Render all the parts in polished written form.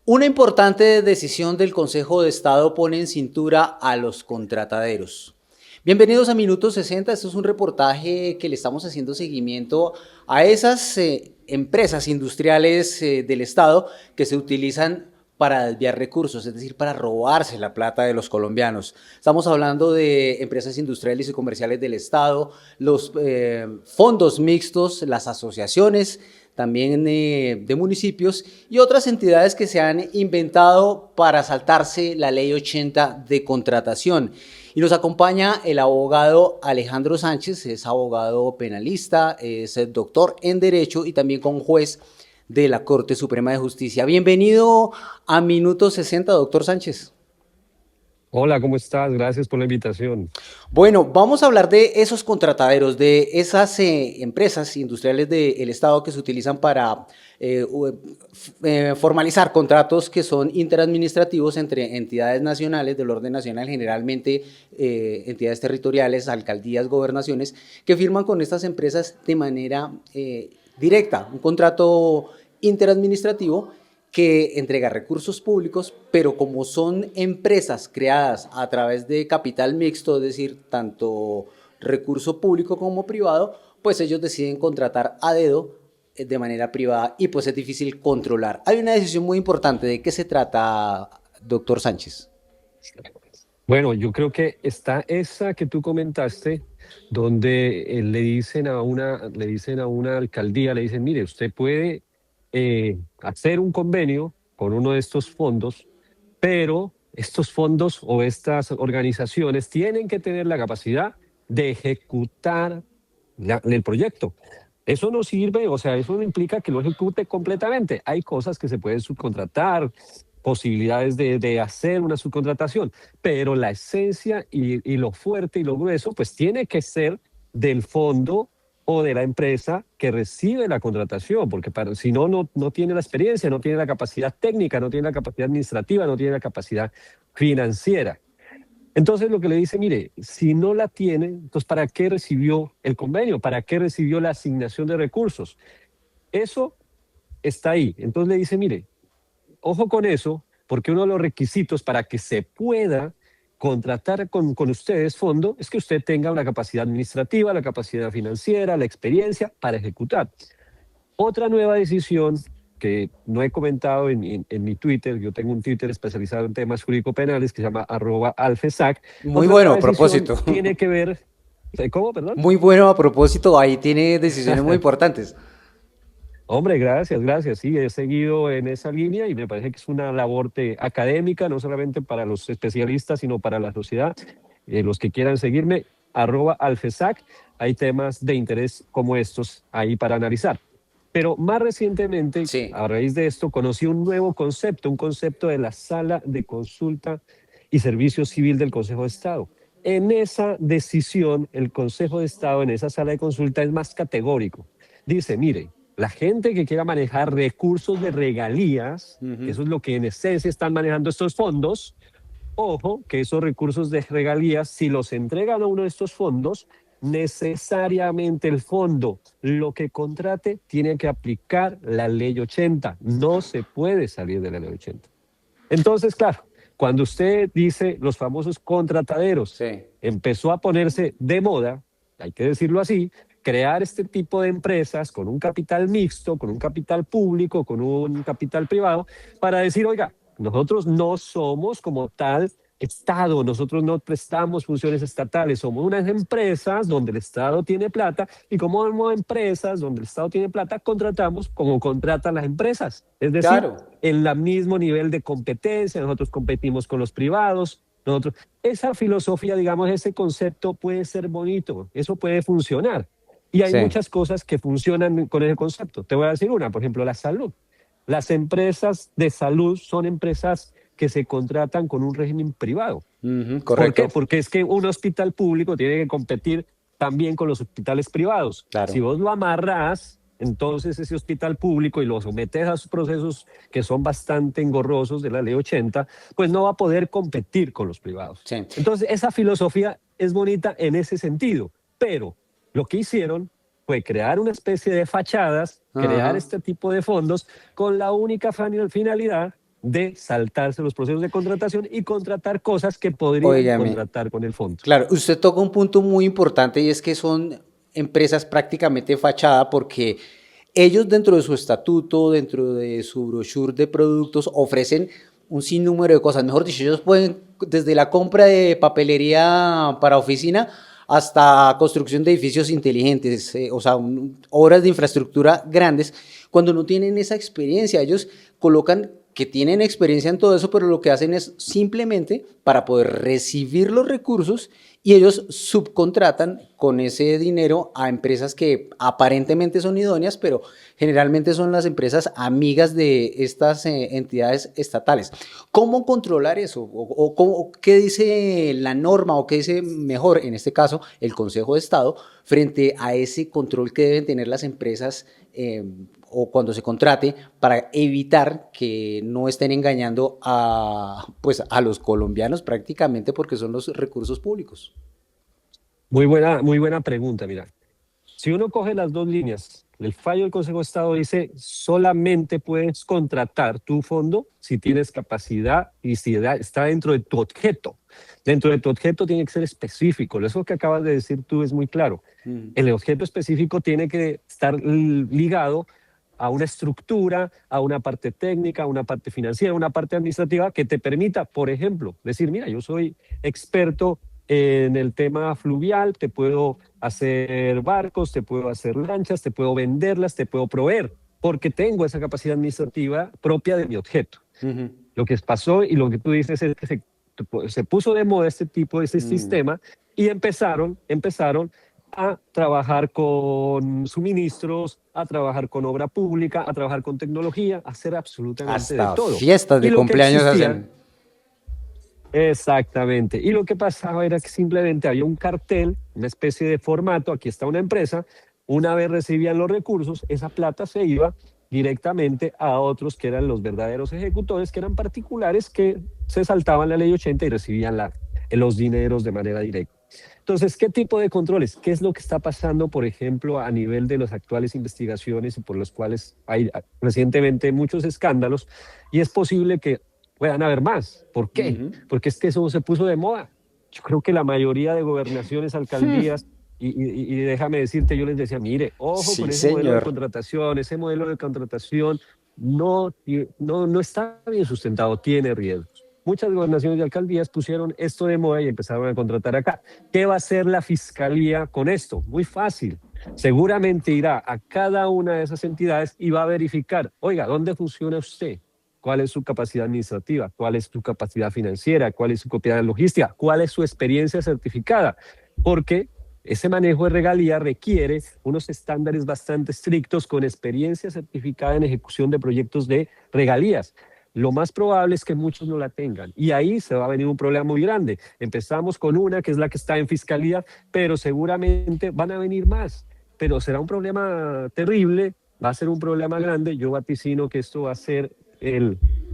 Una importante decisión del Consejo de Estado pone en cintura a los contrataderos. Bienvenidos a Minuto 60. Esto es un reportaje que le estamos haciendo seguimiento a esas empresas industriales del Estado que se utilizan para desviar recursos, es decir, para robarse la plata de los colombianos. Estamos hablando de empresas industriales y comerciales del Estado, los fondos mixtos, las asociaciones también de municipios y otras entidades que se han inventado para saltarse la ley 80 de contratación. Y nos acompaña el abogado Alejandro Sánchez, es abogado penalista, es doctor en Derecho y también juez de la Corte Suprema de Justicia. Bienvenido a Minuto 60, doctor Sánchez. Hola, ¿cómo estás? Gracias por la invitación. Bueno, vamos a hablar de esos contrataderos, de esas empresas industriales del Estado que se utilizan para formalizar contratos que son interadministrativos entre entidades nacionales del orden nacional, generalmente entidades territoriales, alcaldías, gobernaciones, que firman con estas empresas de manera directa, un contrato interadministrativo que entrega recursos públicos, pero como son empresas creadas a través de capital mixto, es decir, tanto recurso público como privado, pues ellos deciden contratar a dedo de manera privada y pues es difícil controlar. Hay una decisión muy importante. ¿De qué se trata, doctor Sánchez? Bueno, yo creo que está esa que tú comentaste, donde le dicen a una alcaldía, le dicen, mire, usted puede hacer un convenio con uno de estos fondos, pero estos fondos o estas organizaciones tienen que tener la capacidad de ejecutar el proyecto. Eso no sirve, o sea, eso no implica que lo ejecute completamente. Hay cosas que se pueden subcontratar, posibilidades de hacer una subcontratación, pero la esencia y lo fuerte y lo grueso, pues tiene que ser del fondo o de la empresa que recibe la contratación, porque si no, no tiene la experiencia, no tiene la capacidad técnica, no tiene la capacidad administrativa, no tiene la capacidad financiera. Entonces lo que le dice, mire, si no la tiene, entonces ¿para qué recibió el convenio? ¿Para qué recibió la asignación de recursos? Eso está ahí. Entonces le dice, mire, ojo con eso, porque uno de los requisitos para que se pueda contratar con ustedes fondo es que usted tenga una capacidad administrativa, la capacidad financiera, la experiencia para ejecutar. Otra nueva decisión que no he comentado en mi Twitter, yo tengo un Twitter especializado en temas jurídico-penales que se llama @alfesac. Muy Otra bueno nueva a decisión propósito. tiene que ver, ¿cómo, perdón? Muy bueno a propósito, ahí tiene decisiones muy importantes. Hombre, gracias, gracias. Sí, he seguido en esa línea y me parece que es una labor académica, no solamente para los especialistas, sino para la sociedad. Los que quieran seguirme, @alfesac, hay temas de interés como estos ahí para analizar. Pero más recientemente, Sí. a raíz de esto, conocí un nuevo concepto, un concepto de la Sala de Consulta y Servicio Civil del Consejo de Estado. En esa decisión, el Consejo de Estado, en esa sala de consulta, es más categórico. Dice, mire, la gente que quiera manejar recursos de regalías, que Ujú. eso es lo que en esencia están manejando estos fondos, ojo, que esos recursos de regalías, si los entregan a uno de estos fondos, necesariamente el fondo, lo que contrate, tiene que aplicar la ley 80. No se puede salir de la ley 80. Entonces, claro, cuando usted dice los famosos contrataderos, Sí. empezó a ponerse de moda, hay que decirlo así, crear este tipo de empresas con un capital mixto, con un capital público, con un capital privado, para decir, oiga, nosotros no somos como tal Estado, nosotros no prestamos funciones estatales, somos unas empresas donde el Estado tiene plata y como empresas donde el Estado tiene plata, contratamos como contratan las empresas. Es decir, Claro. en el mismo nivel de competencia, nosotros competimos con los privados, nosotros, esa filosofía, digamos, ese concepto puede ser bonito, eso puede funcionar. Y hay Sí. muchas cosas que funcionan con ese concepto. Te voy a decir una, por ejemplo, la salud. Las empresas de salud son empresas que se contratan con un régimen privado. Ujú, ¿Por qué? correcto. Porque es que un hospital público tiene que competir también con los hospitales privados. Si Claro. vos lo amarrás, entonces ese hospital público y lo sometes a esos procesos que son bastante engorrosos de la ley 80, pues no va a poder competir con los privados. Sí. Entonces esa filosofía es bonita en ese sentido, pero lo que hicieron fue crear una especie de fachadas, crear Ajá. este tipo de fondos con la única finalidad de saltarse los procesos de contratación y contratar cosas que podrían Óigame, contratar con el fondo. claro, usted toca un punto muy importante y es que son empresas prácticamente fachada porque ellos dentro de su estatuto, dentro de su brochure de productos, ofrecen un sinnúmero de cosas. Mejor dicho, ellos pueden desde la compra de papelería para oficina hasta construcción de edificios inteligentes, o sea, obras de infraestructura grandes. Cuando no tienen esa experiencia, ellos colocan que tienen experiencia en todo eso, pero lo que hacen es simplemente para poder recibir los recursos y ellos subcontratan con ese dinero a empresas que aparentemente son idóneas, pero generalmente son las empresas amigas de estas entidades estatales. ¿Cómo controlar eso? ¿O qué dice la norma o qué dice mejor, en este caso, el Consejo de Estado, frente a ese control que deben tener las empresas o cuando se contrate para evitar que no estén engañando a, pues, a los colombianos prácticamente porque son los recursos públicos? Muy buena pregunta, mira. Si uno coge las dos líneas, el fallo del Consejo de Estado dice solamente puedes contratar tu fondo si tienes capacidad y si está dentro de tu objeto. Dentro de tu objeto tiene que ser específico. Eso que acabas de decir tú es muy claro. El objeto específico tiene que estar ligado a una estructura, a una parte técnica, a una parte financiera, a una parte administrativa que te permita, por ejemplo, decir, mira, yo soy experto en el tema fluvial, te puedo hacer barcos, te puedo hacer lanchas, te puedo venderlas, te puedo proveer, porque tengo esa capacidad administrativa propia de mi objeto. Lo que pasó y lo que tú dices es que se puso de moda este tipo de sistema y empezaron a trabajar con suministros, a trabajar con obra pública, a trabajar con tecnología, a hacer absolutamente de Hasta todo. fiestas Y de lo que cumpleaños existía, hacen. exactamente. Y lo que pasaba era que simplemente había un cartel, una especie de formato, aquí está una empresa, una vez recibían los recursos, esa plata se iba directamente a otros que eran los verdaderos ejecutores, que eran particulares que se saltaban la ley 80 y recibían los dineros de manera directa. Entonces, ¿qué tipo de controles? ¿Qué es lo que está pasando, por ejemplo, a nivel de las actuales investigaciones y por los cuales hay recientemente muchos escándalos? Y es posible que puedan haber más. ¿Por qué? Porque es que eso se puso de moda. Yo creo que la mayoría de gobernaciones, alcaldías, y déjame decirte, yo les decía, mire, ojo Sí, con ese modelo de señor. contratación, ese modelo de contratación no está bien sustentado, tiene riesgos. Muchas gobernaciones y alcaldías pusieron esto de moda y empezaron a contratar acá. ¿Qué va a hacer la fiscalía con esto? Muy fácil. Seguramente irá a cada una de esas entidades y va a verificar, oiga, ¿dónde funciona usted? ¿Cuál es su capacidad administrativa? ¿Cuál es su capacidad financiera? ¿Cuál es su capacidad logística? ¿Cuál es su experiencia certificada? Porque ese manejo de regalía requiere unos estándares bastante estrictos con experiencia certificada en ejecución de proyectos de regalías. Lo más probable es que muchos no la tengan y ahí se va a venir un problema muy grande. Empezamos con una que es la que está en fiscalía, pero seguramente van a venir más. Pero será un problema terrible, va a ser un problema grande. Yo vaticino que esto va a ser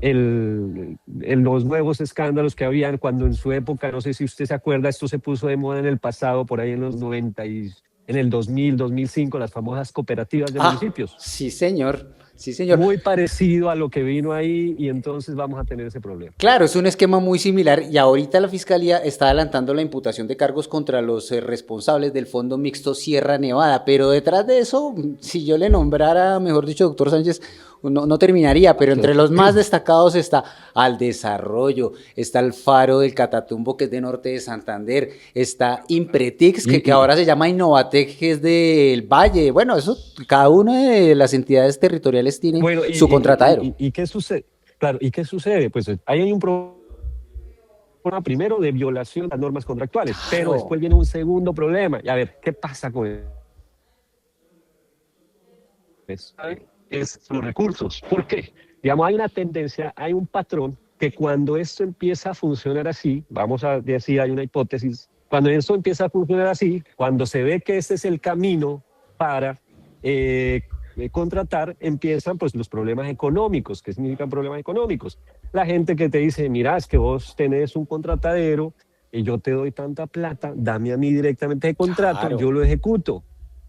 los nuevos escándalos que habían cuando en su época, no sé si usted se acuerda, esto se puso de moda en el pasado, por ahí en los 90 y en el 2000, 2005, las famosas cooperativas de Ah, municipios. sí, señor. Sí, señor. Muy parecido a lo que vino ahí y entonces vamos a tener ese problema. Claro, es un esquema muy similar y ahorita la Fiscalía está adelantando la imputación de cargos contra los responsables del Fondo Mixto Sierra Nevada, pero detrás de eso, si yo le nombrara, mejor dicho, doctor Sánchez, no terminaría, pero entre Claro. los más destacados está Al Desarrollo, está el Faro del Catatumbo, que es de Norte de Santander, está Impretix, que Y, ahora se llama Innovatec, que es del Valle. Bueno, eso, cada una de las entidades territoriales tiene bueno, su contratadero. y ¿qué sucede? Claro, ¿y qué sucede? Pues ahí hay un problema primero de violación de las normas contractuales, pero Claro. después viene un segundo problema. Y a ver, ¿qué pasa con eso? Es los recursos. ¿Por qué? Digamos, hay una tendencia, hay un patrón que cuando esto empieza a funcionar así, vamos a decir, hay una hipótesis, cuando esto empieza a funcionar así, cuando se ve que este es el camino para contratar, empiezan pues los problemas económicos. ¿Qué significan problemas económicos? La gente que te dice, mira, es que vos tenés un contratadero y yo te doy tanta plata, dame a mí directamente el contrato, Claro. yo lo ejecuto.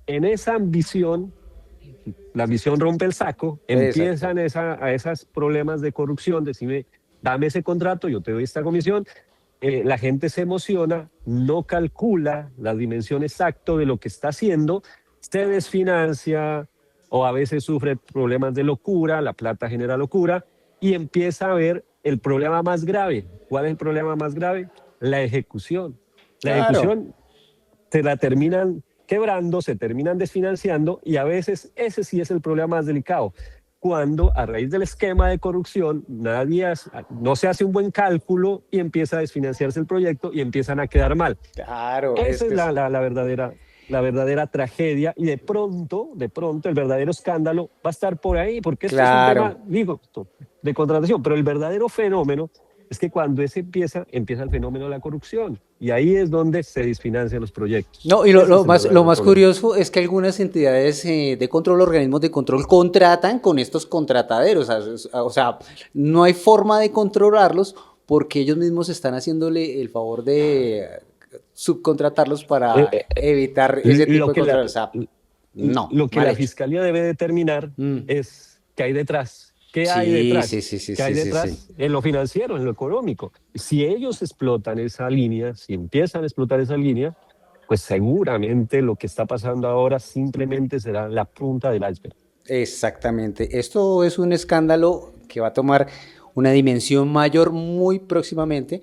En esa ambición la ambición rompe el saco, Exacto. empiezan a esos problemas de corrupción, decime, dame ese contrato, yo te doy esta comisión, la gente se emociona, no calcula la dimensión exacta de lo que está haciendo, se desfinancia o a veces sufre problemas de locura, la plata genera locura y empieza a ver el problema más grave. ¿Cuál es el problema más grave? La ejecución. La Claro. ejecución se la terminan quebrando, se terminan desfinanciando y a veces ese sí es el problema más delicado. Cuando a raíz del esquema de corrupción no se hace un buen cálculo y empieza a desfinanciarse el proyecto y empiezan a quedar mal. Claro, es Esa es que la verdadera tragedia y de pronto el verdadero escándalo va a estar por ahí, porque esto es un tema, claro. digo, de contratación, pero el verdadero fenómeno es que cuando empieza el fenómeno de la corrupción y ahí es donde se desfinancian los proyectos. No, y Ese es el lo verdadero más problema. curioso es que algunas entidades de control, organismos de control, contratan con estos contrataderos. O sea, no hay forma de controlarlos porque ellos mismos están haciéndole el favor de subcontratarlos Eh, para eh, evitar ese tipo lo de que la, control. O sea, no, lo que mal la hecho. fiscalía debe determinar Mm. es qué hay detrás. ¿Qué hay Sí, sí, detrás? sí, sí, ¿Qué hay sí, sí, sí. detrás? En lo financiero, en lo económico. Si ellos explotan esa línea, si empiezan a explotar esa línea, pues seguramente lo que está pasando ahora simplemente será la punta del iceberg. Exactamente. Esto es un escándalo que va a tomar una dimensión mayor muy próximamente,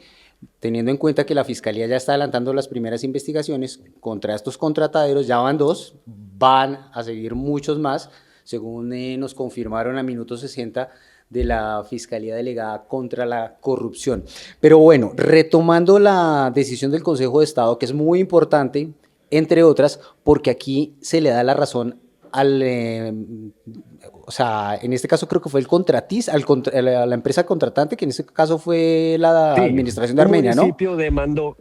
teniendo en cuenta que la Fiscalía ya está adelantando las primeras investigaciones contra estos contrataderos, ya van dos, van a seguir muchos más, según nos confirmaron a minuto 60 de la Fiscalía Delegada contra la Corrupción. Pero bueno, retomando la decisión del Consejo de Estado, que es muy importante, entre otras, porque aquí se le da la razón al, o sea, en este caso creo que fue el contratista, la empresa contratante, que en este caso fue la Sí, administración de un Armenia, ¿no? municipio demandó,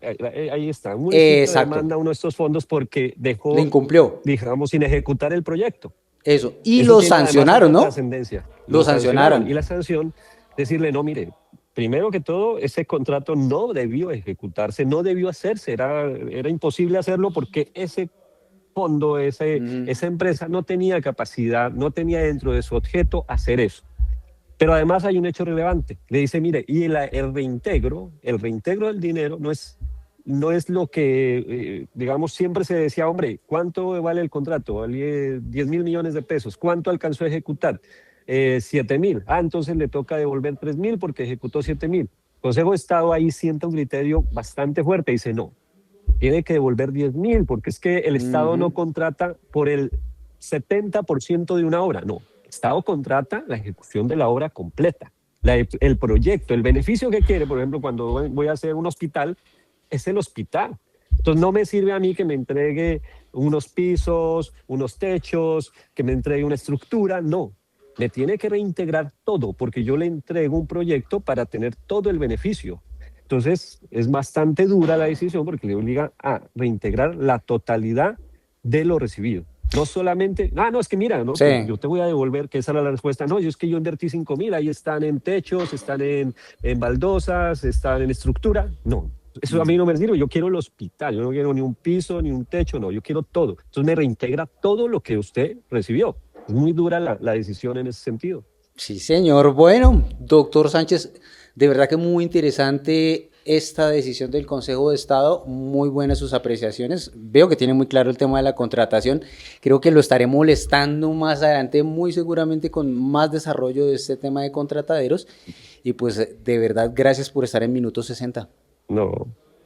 ahí está, un municipio Exacto, demanda uno de estos fondos porque le dejó, incumplió digamos, sin ejecutar el proyecto. eso. Y Eso lo tiene además sancionaron, otra ¿no? trascendencia. Lo Lo sancionaron y sancionaron. la sanción, decirle, no, mire, primero que todo, ese contrato no debió ejecutarse, no debió hacerse, era imposible hacerlo porque ese fondo, Mm, esa empresa no tenía capacidad, no tenía dentro de su objeto hacer eso. Pero además hay un hecho relevante. Le dice, mire, y el reintegro del dinero no es lo que, digamos, siempre se decía, hombre, ¿cuánto vale el contrato? Vale 10.000 millones de pesos. ¿Cuánto alcanzó a ejecutar? 7.000. Ah, entonces le toca devolver 3.000 porque ejecutó 7.000. El Consejo de Estado ahí sienta un criterio bastante fuerte. Dice, no, tiene que devolver 10.000 porque es que el Estado no ujú. contrata por el 70% de una obra, no. El Estado contrata la ejecución de la obra completa, el proyecto, el beneficio que quiere, por ejemplo, cuando voy a hacer un hospital, es el hospital. Entonces no me sirve a mí que me entregue unos pisos, unos techos, que me entregue una estructura, no. Me tiene que reintegrar todo porque yo le entrego un proyecto para tener todo el beneficio. Entonces, es bastante dura la decisión porque le obliga a reintegrar la totalidad de lo recibido. No solamente, no, es que mira, no, pues Sí. yo te voy a devolver, que esa era la respuesta. No, yo es que yo invertí 5.000, ahí están en techos, están en baldosas, están en estructura. No, eso a mí no me sirve. Yo quiero el hospital, yo no quiero ni un piso, ni un techo, no, yo quiero todo. Entonces me reintegra todo lo que usted recibió. Es muy dura la decisión en ese sentido. Sí, señor. Bueno, doctor Sánchez, de verdad que muy interesante esta decisión del Consejo de Estado, muy buenas sus apreciaciones. Veo que tiene muy claro el tema de la contratación. Creo que lo estaré molestando más adelante, muy seguramente con más desarrollo de este tema de contrataderos. Y pues de verdad, gracias por estar en Minuto 60. No,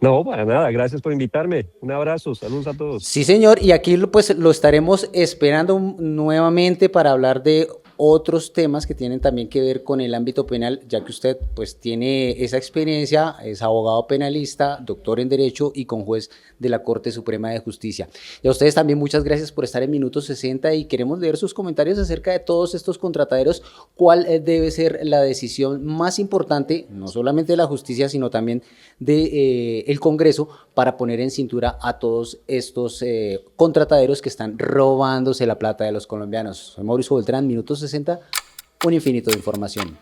no, para nada. Gracias por invitarme. Un abrazo, saludos a todos. Sí, señor, y aquí pues lo estaremos esperando nuevamente para hablar de otros temas que tienen también que ver con el ámbito penal, ya que usted pues tiene esa experiencia, es abogado penalista, doctor en Derecho y conjuez de la Corte Suprema de Justicia. Y a ustedes también muchas gracias por estar en Minuto 60 y queremos leer sus comentarios acerca de todos estos contrataderos, cuál debe ser la decisión más importante, no solamente de la justicia, sino también de el Congreso para poner en cintura a todos estos contrataderos que están robándose la plata de los colombianos. Soy Mauricio Beltrán, Minuto 60, un infinito de información.